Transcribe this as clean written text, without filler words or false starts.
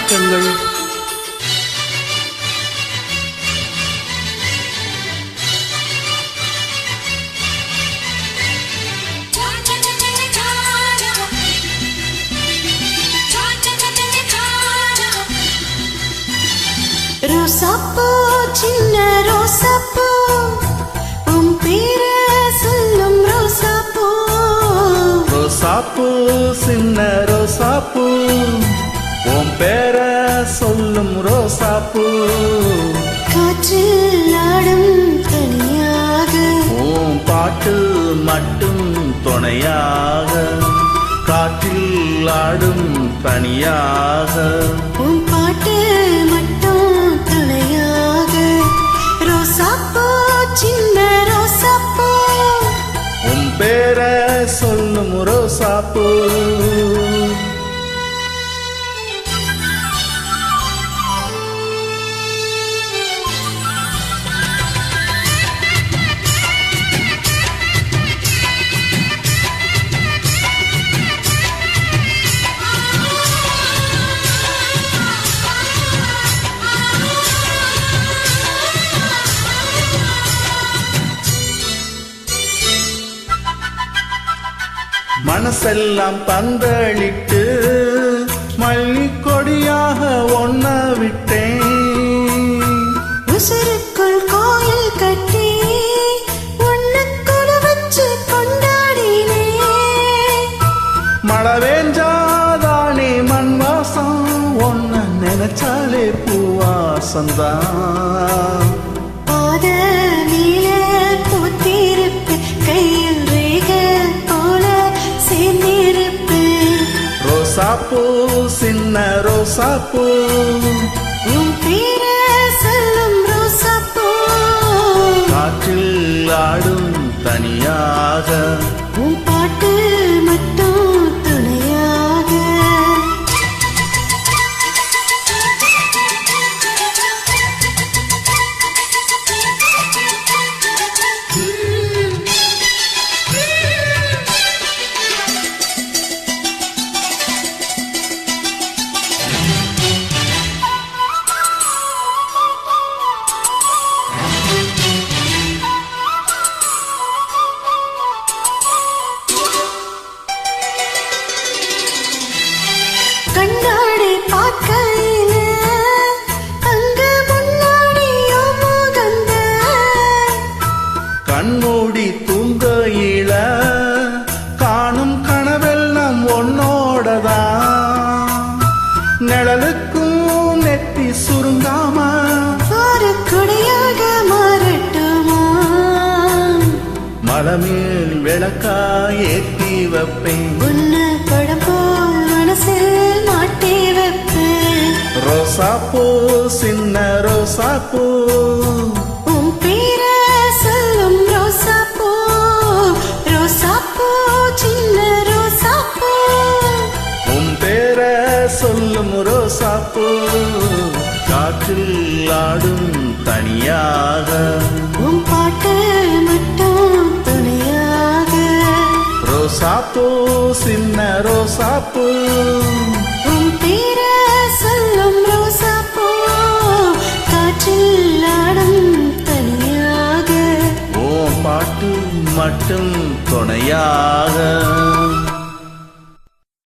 வணக்கங்கள். ரோசாப்பூ சின்ன ரோசாப்பூ உன் பேர சொல்லும் ரோசாப்பூ. ரோசாப்பூ சின்ன ரோசாப்பூ உன் பேர சொல்லும் ரோசாப்பூ. காற்றில் ஆடும் தனியாக உன் பாட்டு மட்டும் துணையாக. காற்றில் ஆடும் தனியாக உன் பாட்டு மட்டும் துணையாக. ரோசாப்பூ சின்ன ரோசாப்பூ உன் பேர சொல்லும் ரோசாப்பூ. மனசெல்லாம் பந்தளிட்டு மல்லிக்கொடியாக ஒன்ன விட்டேன். உசுருக்குள் கோயில் கட்டி உன்னுக்குள் வச்சு கொண்டாடினே. மழை வேஞ்சாதானே மண் வாசம் ஒன்ன நினைச்சாலே பூவாசந்தான். பாத நீல பூத்திருப்பு கையில் ரேக போல சேர்ந்திருப்பு. ரோசாப்பூ சின்ன ரோசாப்பூ உன் பேர சொல்லும் ரோசாப்பூ. காற்றில் ஆடும் தனியாக உன் பாட்டு மட்டும் துணையாக. கண்ணாடி பார்க்கையில அங்க முன்னாடியோ முகந்த. கண்மூடி தூங்கையில காணும் கனவெல்லாம் ஒன்னோடதான். நிழலுக்கும் நெத்தி சுருங்காம ஒரு கொடையாக மாறட்டுமா. மலமேல் விளக்கா ஏத்தி வைப்பேன். உன்ன படம் போல் மனசில் மாட்டி வைப்பேன். ரோசாப்பூ சின்ன ரோசாப்பூ உன் பேர சொல்லும் ரோசாப்பூ. ரோசாப்பூ சின்ன ரோசாப்பூ உன் பேர சொல்லும் ரோசாப்பூ. காற்றில் ஆடும் தனியாக உன் பாட்டு மட்டும் துணையாக. ரோசாப்பூ சின்ன ரோசாப்பூ உன் பேர சொல்லும் ரோசாப்பூ. காற்றில் ஆடும் தனியாக ஓ பாட்டு மட்டும் துணையாக.